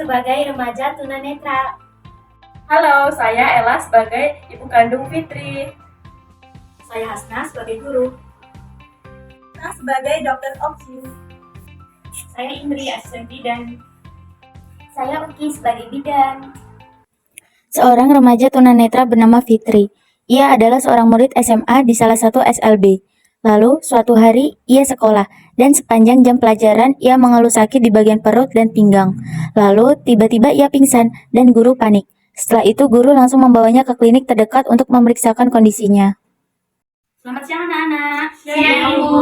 sebagai remaja tunanetra. Halo, saya Ella sebagai ibu kandung Fitri. Saya Hasna sebagai guru. Saya sebagai dokter Oksi. Saya Indri asisten bidan. Saya Uki sebagai bidan. Seorang remaja tunanetra bernama Fitri. Ia adalah seorang murid SMA di salah satu SLB. Lalu, suatu hari, ia sekolah, dan sepanjang jam pelajaran, ia mengeluh sakit di bagian perut dan pinggang. Lalu, tiba-tiba ia pingsan, dan guru panik. Setelah itu, guru langsung membawanya ke klinik terdekat untuk memeriksakan kondisinya. Selamat siang anak-anak. Siang, Ibu.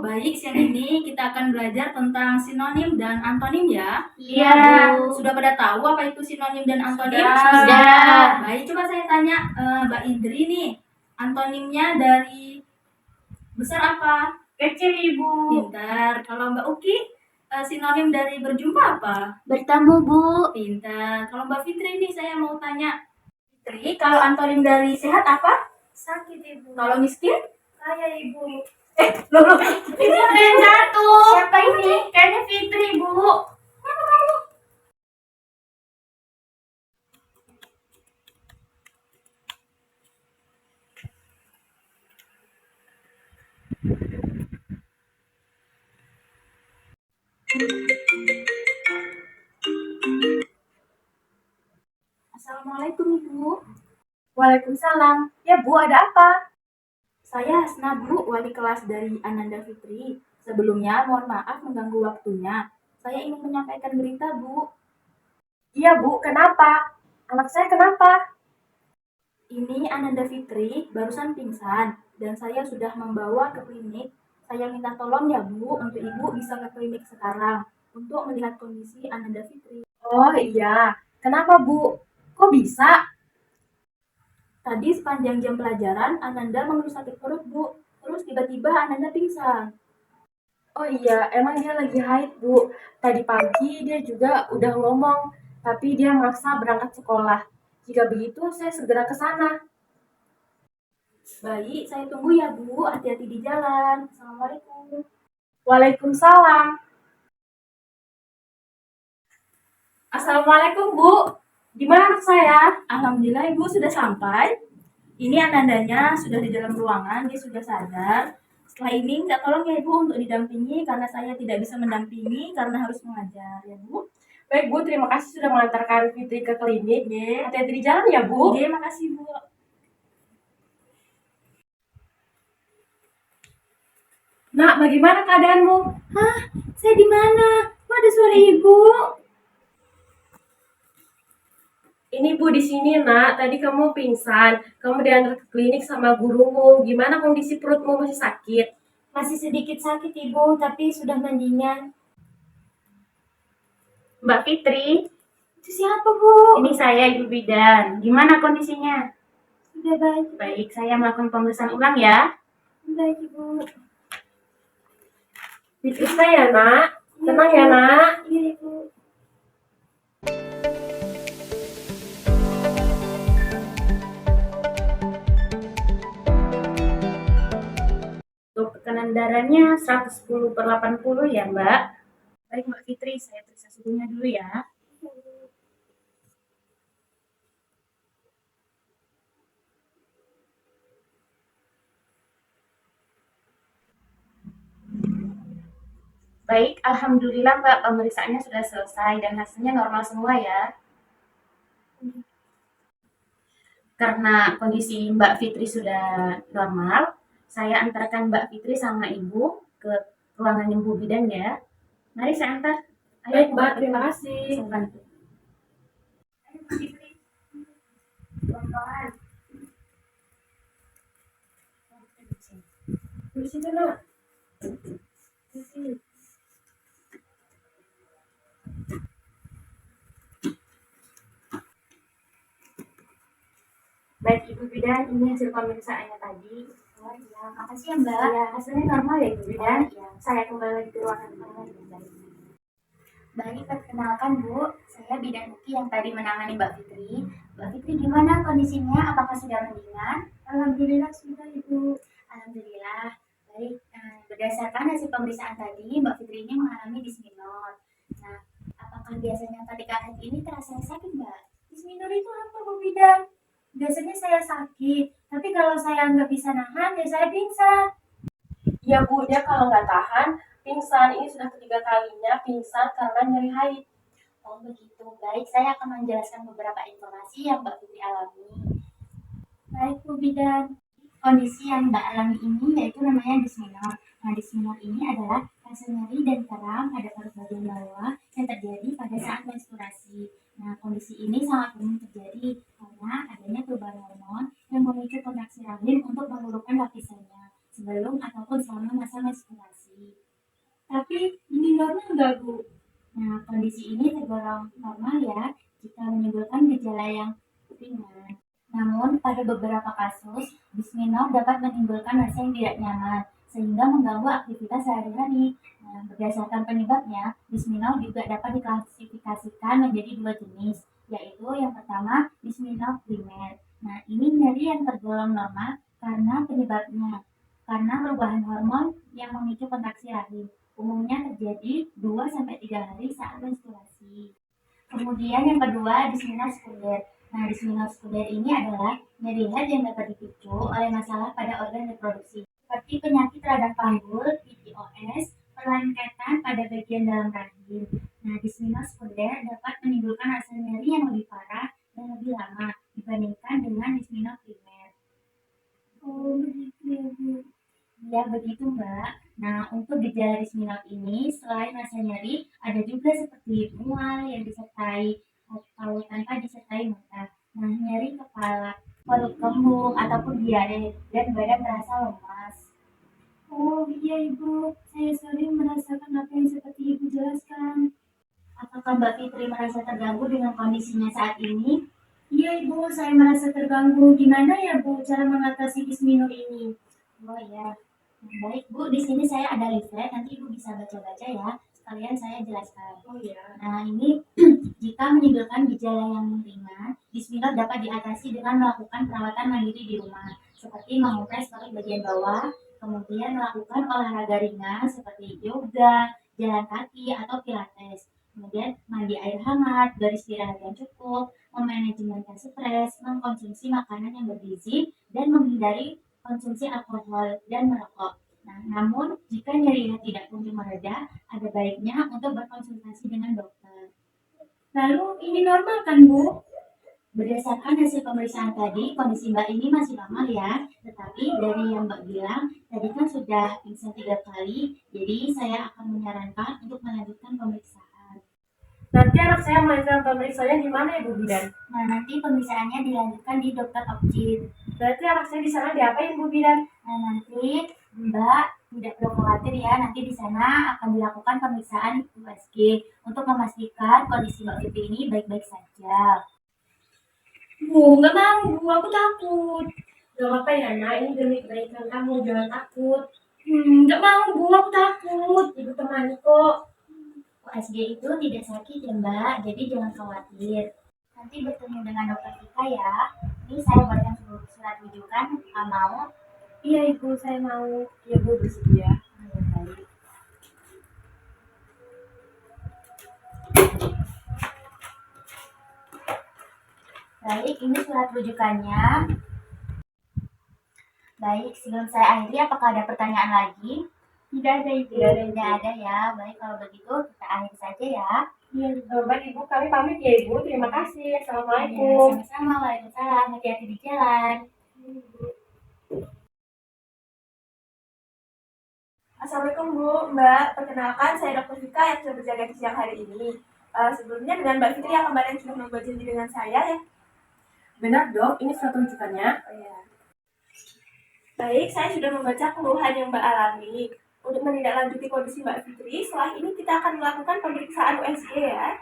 Baik, siang ini kita akan belajar tentang sinonim dan antonim ya. Iya. Sudah pada tahu apa itu sinonim dan antonim? Sudah. Baik, coba saya tanya Mbak Indri nih. Antonimnya dari besar apa? Kecil, Ibu. Pintar. Kalau Mbak Uki, sinonim dari berjumpa apa? Bertamu, Bu. Pintar. Kalau Mbak Fitri nih saya mau tanya. Fitri, kalau antonim dari sehat apa? Sakit, Ibu. Kalau miskin? Kaya, Ibu. Loh. Ini ada yang jatuh. Siapa ini? Kayaknya Fitri, Bu. Assalamualaikum Ibu. Waalaikumsalam. Ya Bu, ada apa? Saya Hasna Bu, wali kelas dari Ananda Fitri. Sebelumnya mohon maaf mengganggu waktunya. Saya ingin menyampaikan berita Bu. Iya Bu, kenapa? Anak saya kenapa? Ini Ananda Fitri barusan pingsan dan saya sudah membawa ke klinik. Saya minta tolong ya Bu untuk Ibu bisa ke klinik sekarang untuk melihat kondisi Ananda Fitri. Oh iya, kenapa Bu? Kok bisa? Tadi sepanjang jam pelajaran Ananda mengeluh sakit perut Bu. Terus tiba-tiba Ananda pingsan. Oh iya, emang dia lagi haid Bu. Tadi pagi dia juga udah ngomong, tapi dia maksa berangkat sekolah. Jika begitu, saya segera ke sana. Baik, saya tunggu ya Bu. Hati-hati di jalan. Assalamualaikum. Waalaikumsalam. Assalamualaikum Bu. Di mana anak saya? Alhamdulillah Ibu sudah sampai. Ini Anandanya sudah di dalam ruangan, dia sudah sadar. Setelah ini minta tolong ya Ibu untuk didampingi karena saya tidak bisa mendampingi karena harus mengajar ya Bu. Baik Bu, terima kasih sudah mengantarkan Fitri ke klinik. Hati-hati di jalan ya Bu. Oke, makasih Bu. Nak, bagaimana keadaanmu? Saya di mana? Kok ada suara Ibu? Ini Bu di sini Nak, tadi kamu pingsan. Kamu diantar ke klinik sama gurumu. Gimana kondisi perutmu, masih sakit? Masih sedikit sakit, Ibu, tapi sudah mendingan. Mbak Fitri, Itu siapa, Bu? ini saya Ibu Bidan. Gimana kondisinya? Sudah baik. Baik, saya melakukan pemeriksaan ulang ya. Baik, Ibu. Diperiksa ya Nak. Tenang ya Nak. Iya, Ibu. Untuk tekanan darahnya 110/80 ya Mbak. Baik Mbak Fitri, saya periksa suhunya dulu ya. Baik, Alhamdulillah Mbak, pemeriksaannya sudah selesai dan hasilnya normal semua ya. Karena kondisi Mbak Fitri sudah normal, saya antarkan Mbak Fitri sama Ibu ke ruangan Ibu Bidan ya. Mari saya antar. Ayo, Baik Mbak, terima kasih. Saya bantu. Di sini Nak. Di sini. Baik Ibu Bidan, ini hasil pemeriksaannya tadi. Oh, iya. Makasih ya, Mbak. Ya, hasilnya normal ya Ibu Bidan. Iya. Saya kembali lagi ke ruangan Ibu. Baik, perkenalkan Bu, saya bidan Uki yang tadi menangani Mbak Fitri. Mbak Fitri gimana kondisinya? Apakah sudah mendingan? Alhamdulillah sudah Ibu. Alhamdulillah. Baik, berdasarkan hasil pemeriksaan tadi, Mbak Fitri ini mengalami dismenor. Nah, apakah biasanya ketika belakangan ini terasa sakit, Mbak. Disminor itu apa, Bu Bidan? Biasanya saya sakit, tapi kalau saya nggak bisa nahan, ya saya pingsan. Iya Bu, dia kalau nggak tahan, pingsan. Ini sudah ketiga kalinya pingsan karena nyeri haid. Oh begitu, baik. Saya akan menjelaskan beberapa informasi yang Mbak Fitri alami. Baik, Bu Bidan. Kondisi yang Mbak alami ini yaitu namanya disminor. Nah, disminor ini adalah rasa nyeri dan kram pada perut bagian bawah yang terjadi pada saat menstruasi. Nah, kondisi ini sangat umum terjadi karena adanya perubahan hormon yang memicu kontraksi rahim untuk menurunkan lapisannya sebelum ataupun selama masa menstruasi. Tapi ini normal nggak, Bu? Nah, kondisi ini tergolong normal ya jika menimbulkan gejala yang ringan. Namun, pada beberapa kasus, disminor dapat menimbulkan rasa yang tidak nyaman, sehingga mengganggu aktivitas sehari-hari. Nah, berdasarkan penyebabnya, disminor juga dapat diklasifikasikan menjadi dua jenis, yaitu yang pertama, disminor primer. Nah, ini nyeri yang tergolong normal karena penyebabnya, karena perubahan hormon yang memicu kontraksi rahim. Umumnya terjadi 2-3 hari saat menstruasi. Kemudian yang kedua, disminor sekunder. Nah, disminor sekunder ini adalah nyeri head yang dapat dipicu oleh masalah pada organ reproduksi, seperti penyakit radang panggul, PCOS, perlengketan pada bagian dalam rahim. Nah, disminor sekunder dapat menimbulkan rasa nyeri yang lebih parah dan lebih lama dibandingkan dengan disminor primer. Oh, begitu ya, Bu. Ya, begitu, Mbak. Nah, untuk gejala disminor ini, selain rasa nyeri, ada juga seperti mual yang disertai atau tanpa disertai muntah. Nah, nyeri kepala, perut kembung, ataupun diare, dan badan terasa lemas. Oh iya Ibu, saya sering merasakan apa yang seperti Ibu jelaskan. Apakah Mbak Fitri merasa terganggu dengan kondisinya saat ini? Iya Ibu, saya merasa terganggu. Gimana ya Bu cara mengatasi disminor ini? Oh iya, baik Bu, di sini saya ada leaflet, nanti Ibu bisa baca-baca ya. Sekalian saya jelaskan. Oh iya. Nah, ini jika menimbulkan gejala yang ringan, disminor dapat diatasi dengan melakukan perawatan mandiri di rumah, seperti mengompres perut bagian bawah, kemudian melakukan olahraga ringan seperti yoga, jalan kaki, atau pilates. Kemudian mandi air hangat, beristirahat yang cukup, memanajemen stres, mengkonsumsi makanan yang bergizi, dan menghindari konsumsi alkohol dan merokok. Nah, namun jika nyerinya tidak kunjung mereda, ada baiknya untuk berkonsultasi dengan dokter. Lalu ini normal kan Bu? Berdasarkan hasil pemeriksaan tadi, kondisi Mbak ini masih normal ya. Tetapi dari yang Mbak bilang, tadi kan sudah pingsan 3 kali, jadi saya akan menyarankan untuk melanjutkan pemeriksaan. Nanti anak saya melanjutkan pemeriksaannya di mana ya Bu Bidan? Nah, nanti pemeriksaannya dilanjutkan di dokter objin. Berarti anak saya di sana diapain Bu Bidan? Nah, nanti Mbak tidak perlu khawatir ya, nanti di sana akan dilakukan pemeriksaan USG untuk memastikan kondisi Mbak Fitri ini baik-baik saja. Bu, nggak mau, Bu, aku takut. Gak apa-apa ya nak, ini demi kebaikan kamu, jangan takut. Nggak mau, Bu, aku takut. Ibu temani kok. USG itu tidak sakit ya Mbak, jadi jangan khawatir. Nanti bertemu dengan dokter Tika ya. Ini saya buatkan surat rujukan, mau? Iya Ibu, saya mau. Iya Bu, bersedia. Baik. Baik, ini surat rujukannya. Baik, sebelum saya akhiri, apakah ada pertanyaan lagi? Tidak ada Ibu. Tidak ada ya. Baik, kalau begitu kita akhiri saja ya. Iya, baik Ibu, kami pamit ya Ibu. Terima kasih. Ya, Assalamualaikum. sama-sama. Waalaikumsalam. Hati-hati di jalan. Assalamualaikum Bu, Mbak. Perkenalkan, saya Dr. Vika yang sudah berjaga di siang hari ini. Sebelumnya dengan Mbak Fitri yang kemarin sudah membuat janji dengan saya ya. Benar dok, ini surat rujukannya. Oh ya. Baik, saya sudah membaca keluhan yang Mbak alami. Untuk menindaklanjuti kondisi Mbak Fitri, setelah ini kita akan melakukan pemeriksaan USG ya.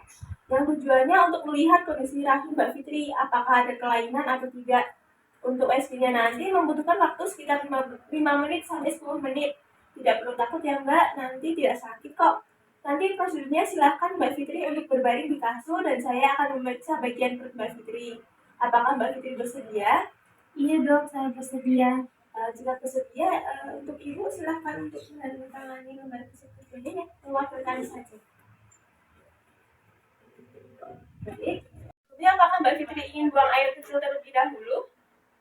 Yang tujuannya untuk melihat kondisi rahim Mbak Fitri, apakah ada kelainan atau tidak. Untuk USG-nya nanti membutuhkan waktu sekitar 5 menit sampai 10 menit. Tidak perlu takut ya Mbak, nanti tidak sakit kok. Nanti prosedurnya silahkan Mbak Fitri untuk berbaring di kasur dan saya akan memeriksa bagian perut Mbak Fitri. Apakah Mbak Fitri bersedia? Iya dok, saya bersedia. Jika bersedia, untuk Ibu silahkan untuk menandatangani lembar kesetujuannya ya. Mewakilkan saja. Baik. Kemudian apakah Mbak Fitri ingin buang air kecil terlebih dahulu?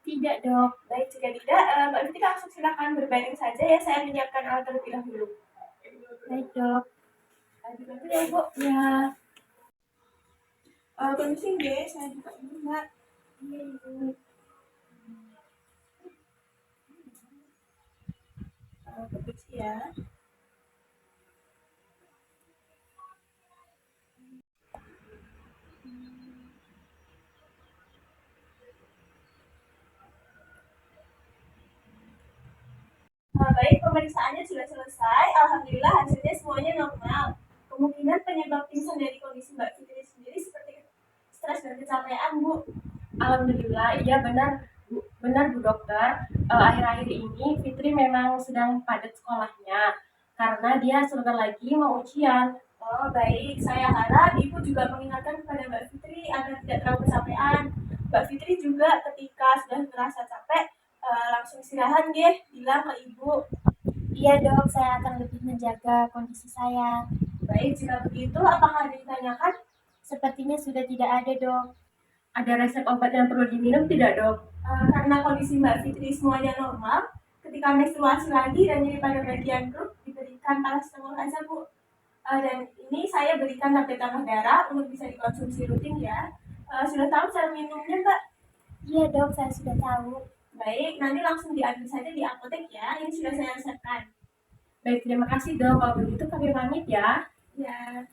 Tidak, Dok. Baik, jika tidak, Mbak Fitri langsung silakan berbaring saja ya. Saya menyiapkan alat terlebih dahulu. Baik, Dok. Dibantu ya, Bu. Ya. Permisi, deh. Saya buka dulu, Mbak. Iya, Ibu. Permisi ya. Baik, pemeriksaannya sudah selesai. Alhamdulillah hasilnya semuanya normal. Kemungkinan penyebab pingsan dari kondisi Mbak Fitri sendiri seperti stres dan kecapean, Bu. Alhamdulillah, iya benar, Bu. Benar, Bu Dokter. Akhir-akhir ini Fitri memang sedang padat sekolahnya karena dia sebentar lagi mau ujian. Oh, baik. Saya harap Ibu juga mengingatkan kepada Mbak Fitri agar tidak terlalu kecapean. Mbak Fitri juga ketika sudah merasa capek, langsung istirahat nggih, bilang ke Ibu. Iya, Dok. Saya akan lebih menjaga kondisi saya. Baik, jika begitu, apakah ada yang ditanyakan? Sepertinya sudah tidak ada, Dok. Ada resep obat yang perlu diminum tidak, Dok? Karena kondisi Mbak Fitri semuanya normal, ketika menstruasi lagi dan nyeri pada bagian perut, diberikan paracetamol aja, Bu. Dan ini saya berikan tablet tambah darah untuk bisa dikonsumsi rutin ya. Sudah tahu cara minumnya, Mbak? Iya, Dok. Saya sudah tahu. Baik, nanti langsung diambil saja di apotek ya. Ini sudah saya resepkan. Baik, terima kasih, Dok. Kalau begitu kami pamit ya. Ya.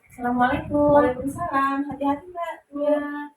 Assalamualaikum. Waalaikumsalam. Hati-hati, Mbak. Ya.